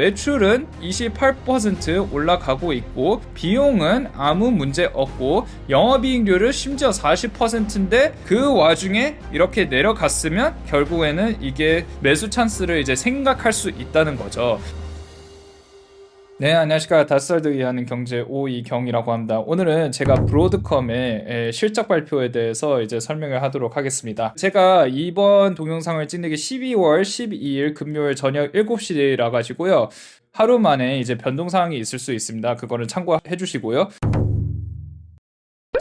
매출은 28% 올라가고 있고 비용은 아무 문제 없고 영업이익률은 심지어 40%인데 그 와중에 이렇게 내려갔으면 결국에는 이게 매수 찬스를 이제 생각할 수 있다는 거죠. 네, 안녕하십니까. 5살들 위하는 경제 오이경이라고 합니다. 오늘은 제가 브로드컴의 실적 발표에 대해서 이제 설명을 하도록 하겠습니다. 제가 이번 동영상을 찍는 게 12월 12일 금요일 저녁 7시라 가지고요. 하루 만에 이제 변동사항이 있을 수 있습니다. 그거는 참고해 주시고요.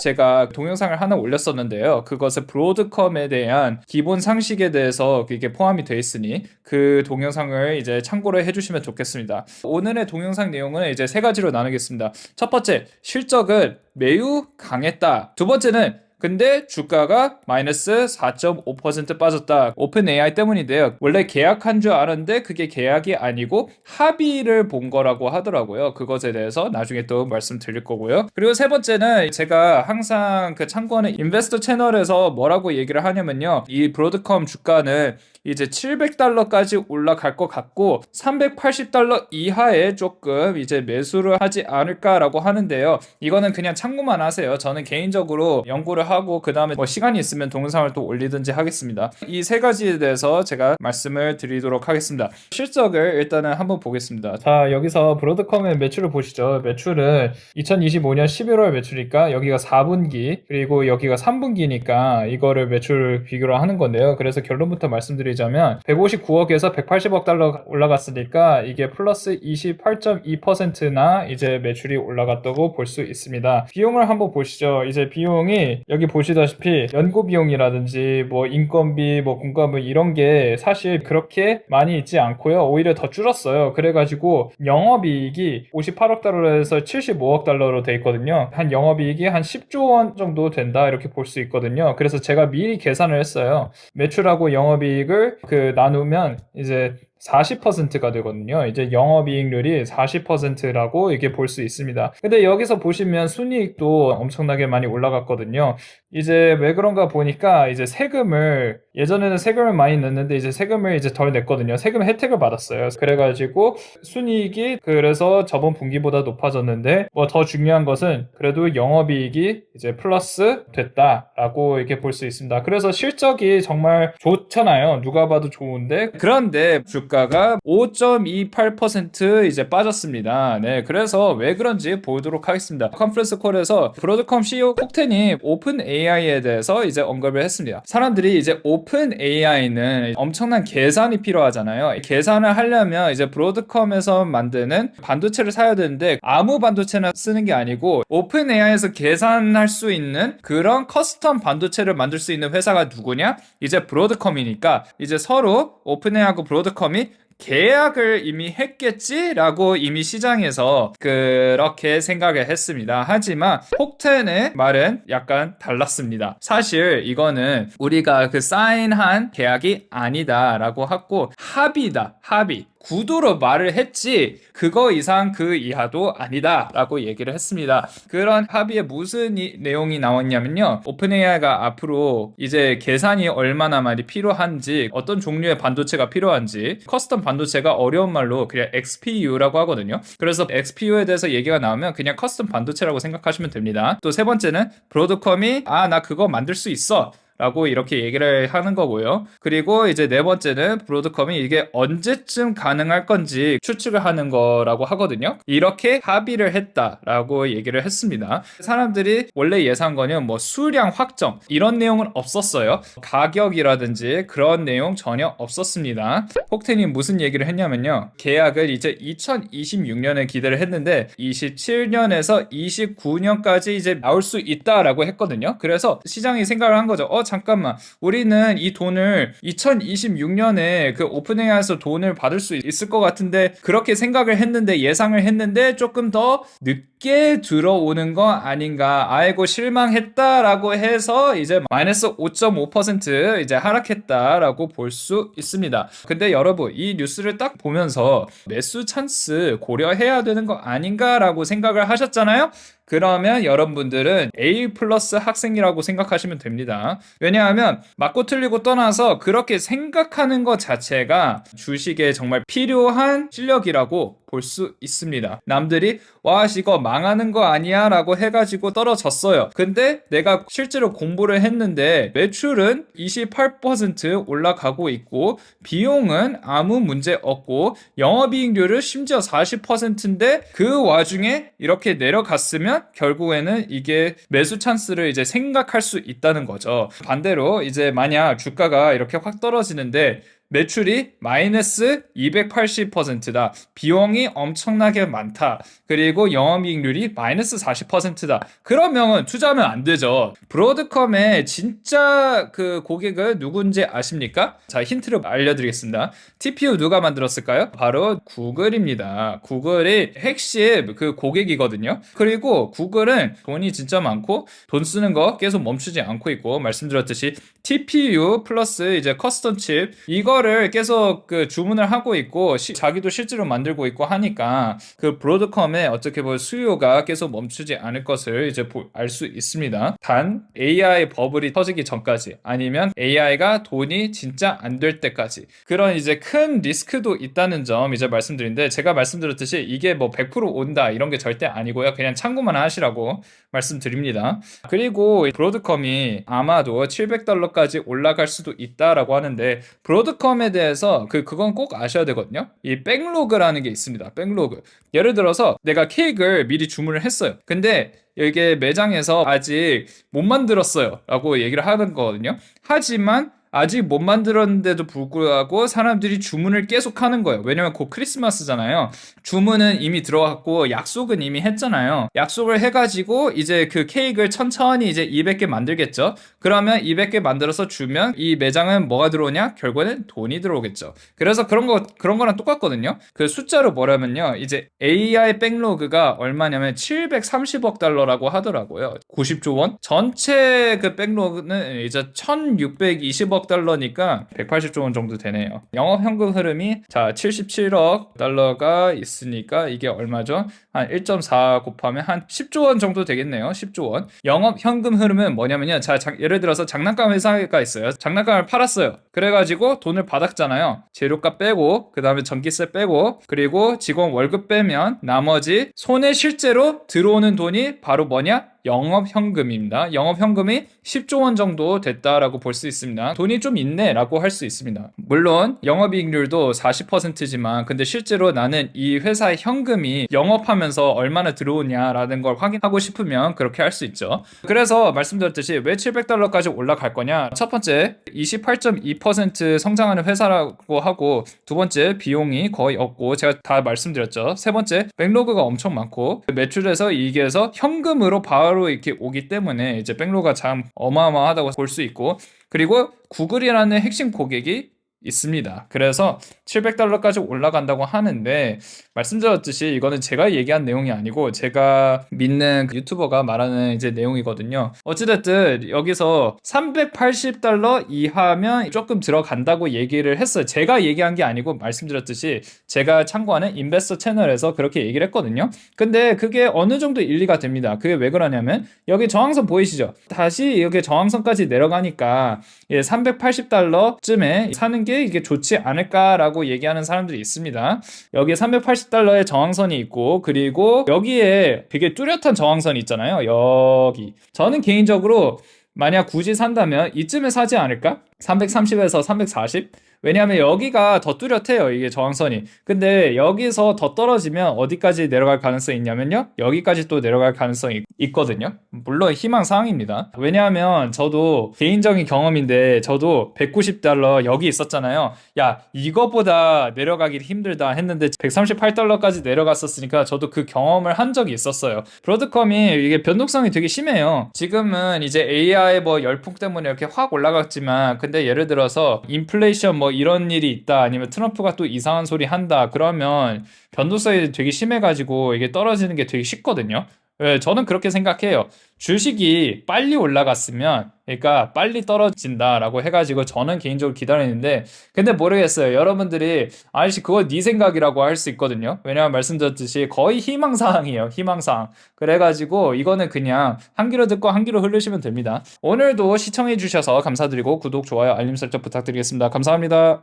제가 동영상을 하나 올렸었는데요. 그것은 브로드컴에 대한 기본 상식에 대해서 이게 포함이 되어 있으니 그 동영상을 이제 참고를 해주시면 좋겠습니다. 오늘의 동영상 내용은 이제 세 가지로 나누겠습니다. 첫 번째, 실적은 매우 강했다. 두 번째는 근데 주가가 마이너스 4.5% 빠졌다. 오픈 AI 때문인데요. 원래 계약한 줄 알았는데 그게 계약이 아니고 합의를 본 거라고 하더라고요. 그것에 대해서 나중에 또 말씀드릴 거고요. 그리고 세 번째는 제가 항상 그 참고하는 인베스터 채널에서 뭐라고 얘기를 하냐면요. 이 브로드컴 주가는 이제 $700까지 올라갈 것 같고 $380 이하에 조금 이제 매수를 하지 않을까라고 하는데요. 이거는 그냥 참고만 하세요. 저는 개인적으로 연구를 하고 그 다음에 뭐 시간이 있으면 동영상을 또 올리든지 하겠습니다. 이 세 가지에 대해서 제가 말씀을 드리도록 하겠습니다. 실적을 일단은 한번 보겠습니다. 자, 여기서 브로드컴의 매출을 보시죠. 매출은 2025년 11월 매출이니까 여기가 4분기 그리고 여기가 3분기니까 이거를 매출 비교를 하는 건데요. 그래서 결론부터 말씀드리자면 159억에서 180억 달러 올라갔으니까 이게 플러스 28.2%나 이제 매출이 올라갔다고 볼 수 있습니다. 비용을 한번 보시죠. 이제 비용이 여기 보시다시피 연구 비용이라든지 뭐 인건비, 뭐 공과금 이런 게 사실 그렇게 많이 있지 않고요. 오히려 더 줄었어요. 그래가지고 영업이익이 58억 달러에서 75억 달러로 돼 있거든요. 한 영업이익이 한 10조 원 정도 된다 이렇게 볼 수 있거든요. 그래서 제가 미리 계산을 했어요. 매출하고 영업이익을 나누면 이제 40%가 되거든요. 이제 영업이익률이 40%라고 이렇게 볼 수 있습니다. 근데 여기서 보시면 순이익도 엄청나게 많이 올라갔거든요. 이제 왜 그런가 보니까 이제 세금을 예전에는 세금을 많이 냈는데 이제 세금을 이제 덜 냈거든요. 세금 혜택을 받았어요. 그래가지고 순이익이 그래서 저번 분기보다 높아졌는데 뭐 더 중요한 것은 그래도 영업이익이 이제 플러스 됐다라고 이렇게 볼 수 있습니다. 그래서 실적이 정말 좋잖아요. 누가 봐도 좋은데 그런데 주가가 5.28% 이제 빠졌습니다. 네, 그래서 왜 그런지 보도록 하겠습니다. 컨퍼런스 콜에서 브로드컴 CEO 콕텐이 오픈 AI에 대해서 이제 언급을 했습니다. 사람들이 이제 오픈 AI는 엄청난 계산이 필요하잖아요. 계산을 하려면 이제 브로드컴에서 만드는 반도체를 사야 되는데 아무 반도체나 쓰는 게 아니고 오픈 AI에서 계산할 수 있는 그런 커스텀 반도체를 만들 수 있는 회사가 누구냐? 이제 브로드컴이니까 이제 서로 오픈 AI하고 브로드컴이 계약을 이미 했겠지라고 이미 시장에서 그렇게 생각을 했습니다. 하지만 폭텐의 말은 약간 달랐습니다. 사실 이거는 우리가 사인한 계약이 아니다라고 하고 합의다. 합의. 구도로 말을 했지 그거 이상 그 이하도 아니다 라고 얘기를 했습니다. 그런 합의에 무슨 내용이 나왔냐면요. 오픈AI가 앞으로 이제 계산이 얼마나 많이 필요한지 어떤 종류의 반도체가 필요한지 커스텀 반도체가 어려운 말로 그냥 XPU라고 하거든요. 그래서 XPU에 대해서 얘기가 나오면 그냥 커스텀 반도체라고 생각하시면 됩니다. 또 세 번째는 브로드컴이 나 그거 만들 수 있어 라고 이렇게 얘기를 하는 거고요. 그리고 이제 네 번째는 브로드컴이 이게 언제쯤 가능할 건지 추측을 하는 거라고 하거든요. 이렇게 합의를 했다라고 얘기를 했습니다. 사람들이 원래 예상한 거는 뭐 수량 확정 이런 내용은 없었어요. 가격이라든지 그런 내용 전혀 없었습니다. 폭텐이 무슨 얘기를 했냐면요. 계약을 이제 2026년에 기대를 했는데 27년에서 29년까지 이제 나올 수 있다라고 했거든요. 그래서 시장이 생각을 한 거죠. 잠깐만 우리는 이 돈을 2026년에 그 오픈AI에서 돈을 받을 수 있을 것 같은데 그렇게 생각을 했는데 예상을 했는데 조금 더 늦게 들어오는 거 아닌가 아이고 실망했다라고 해서 이제 마이너스 5.5% 이제 하락했다라고 볼 수 있습니다. 근데 여러분 이 뉴스를 딱 보면서 매수 찬스 고려해야 되는 거 아닌가라고 생각을 하셨잖아요. 그러면 여러분들은 A 플러스 학생이라고 생각하시면 됩니다. 왜냐하면 맞고 틀리고 떠나서 그렇게 생각하는 것 자체가 주식에 정말 필요한 실력이라고 볼 수 있습니다. 남들이 와 이거 망하는 거 아니야 라고 해가지고 떨어졌어요. 근데 내가 실제로 공부를 했는데 매출은 28% 올라가고 있고 비용은 아무 문제 없고 영업이익률은 심지어 40%인데 그 와중에 이렇게 내려갔으면 결국에는 이게 매수 찬스를 이제 생각할 수 있다는 거죠. 반대로 이제 만약 주가가 이렇게 확 떨어지는데 매출이 마이너스 280%다. 비용이 엄청나게 많다. 그리고 영업이익률이 마이너스 40%다. 그러면 투자하면 안 되죠. 브로드컴의 진짜 그 고객은 누군지 아십니까? 자, 힌트를 알려드리겠습니다. TPU 누가 만들었을까요? 바로 구글입니다. 구글이 핵심 그 고객이거든요. 그리고 구글은 돈이 진짜 많고 돈 쓰는 거 계속 멈추지 않고 있고 말씀드렸듯이 TPU 플러스 이제 커스텀 칩 이거를 계속 그 주문을 하고 있고 자기도 실제로 만들고 있고 하니까 그 브로드컴의 어떻게 보면 수요가 계속 멈추지 않을 것을 이제 알 수 있습니다. 단 AI 버블이 터지기 전까지 아니면 AI가 돈이 진짜 안 될 때까지 그런 이제 큰 리스크도 있다는 점 이제 말씀드린데 제가 말씀드렸듯이 이게 뭐 100% 온다 이런 게 절대 아니고요. 그냥 참고만 하시라고 말씀드립니다. 그리고 브로드컴이 아마도 $700까지 올라갈 수도 있다라고 하는데 브로드컴에 대해서 그건 꼭 아셔야 되거든요. 이 백로그라는 게 있습니다. 백로그. 예를 들어서 내가 케이크를 미리 주문을 했어요. 근데 이게 매장에서 아직 못 만들었어요 라고 얘기를 하는 거거든요. 하지만 아직 못 만들었는데도 불구하고 사람들이 주문을 계속 하는 거예요. 왜냐면 곧 크리스마스잖아요. 주문은 이미 들어갔고 약속은 이미 했잖아요. 약속을 해가지고 이제 그 케이크를 천천히 이제 200개 만들겠죠. 그러면 200개 만들어서 주면 이 매장은 뭐가 들어오냐? 결국에는 돈이 들어오겠죠. 그래서 그런 거랑 똑같거든요. 그 숫자로 뭐라면요. 이제 AI 백로그가 얼마냐면 730억 달러라고 하더라고요. 90조 원? 전체 그 백로그는 이제 1620억 달러니까 180조 원 정도 되네요. 영업 현금 흐름이 자 77억 달러가 있으니까 이게 얼마죠? 한 1.4 곱하면 한 10조 원 정도 되겠네요. 10조 원. 영업 현금 흐름은 뭐냐면요. 자 예를 들어서 장난감 회사가 있어요. 장난감을 팔았어요. 그래가지고 돈을 받았잖아요. 재료값 빼고 그 다음에 전기세 빼고 그리고 직원 월급 빼면 나머지 손에 실제로 들어오는 돈이 바로 뭐냐? 영업현금입니다. 영업현금이 10조 원 정도 됐다라고 볼 수 있습니다. 돈이 좀 있네 라고 할 수 있습니다. 물론 영업이익률도 40%지만 근데 실제로 나는 이 회사의 현금이 영업하면서 얼마나 들어오냐라는 걸 확인하고 싶으면 그렇게 할 수 있죠. 그래서 말씀드렸듯이 왜 $700까지 올라갈 거냐? 첫 번째 28.2% 성장하는 회사라고 하고 두 번째 비용이 거의 없고 제가 다 말씀드렸죠. 세 번째 백로그가 엄청 많고 매출에서 이익에서 현금으로 바로 이렇게 오기 때문에 이제 백로그가 참 어마어마하다고 볼 수 있고 그리고 구글이라는 핵심 고객이 있습니다. 그래서 $700까지 올라간다고 하는데 말씀드렸듯이 이거는 제가 얘기한 내용이 아니고 제가 믿는 그 유튜버가 말하는 이제 내용이거든요. 어찌됐든 여기서 $380 이하면 조금 들어간다고 얘기를 했어요. 제가 얘기한 게 아니고 말씀드렸듯이 제가 참고하는 인베스터 채널에서 그렇게 얘기를 했거든요. 근데 그게 어느 정도 일리가 됩니다. 그게 왜 그러냐면 여기 저항선 보이시죠? 다시 이렇게 저항선까지 내려가니까 $380쯤에 사는 게 이게 좋지 않을까라고 얘기하는 사람들이 있습니다. 여기에 $380의 저항선이 있고 그리고 여기에 되게 뚜렷한 저항선이 있잖아요. 여기. 저는 개인적으로 만약 굳이 산다면 이쯤에 사지 않을까? 330에서 340? 왜냐하면 여기가 더 뚜렷해요. 이게 저항선이. 근데 여기서 더 떨어지면 어디까지 내려갈 가능성이 있냐면요. 여기까지 또 내려갈 가능성이 있거든요. 물론 희망사항입니다. 왜냐하면 저도 개인적인 경험인데 저도 $190 여기 있었잖아요. 야 이거보다 내려가기 힘들다 했는데 $138까지 내려갔었으니까 저도 그 경험을 한 적이 있었어요. 브로드컴이 이게 변동성이 되게 심해요. 지금은 이제 AI 뭐 열풍 때문에 이렇게 확 올라갔지만 근데 예를 들어서 인플레이션 뭐 이런 일이 있다 아니면 트럼프가 또 이상한 소리 한다 그러면 변동성이 되게 심해가지고 이게 떨어지는 게 되게 쉽거든요. 예, 저는 그렇게 생각해요. 주식이 빨리 올라갔으면, 그러니까 빨리 떨어진다라고 해가지고 저는 개인적으로 기다리는데, 근데 모르겠어요. 여러분들이, 아저씨, 그거 네 생각이라고 할 수 있거든요. 왜냐면 말씀드렸듯이 거의 희망사항이에요. 희망사항. 그래가지고 이거는 그냥 한 귀로 듣고 한 귀로 흐르시면 됩니다. 오늘도 시청해주셔서 감사드리고, 구독, 좋아요, 알림 설정 부탁드리겠습니다. 감사합니다.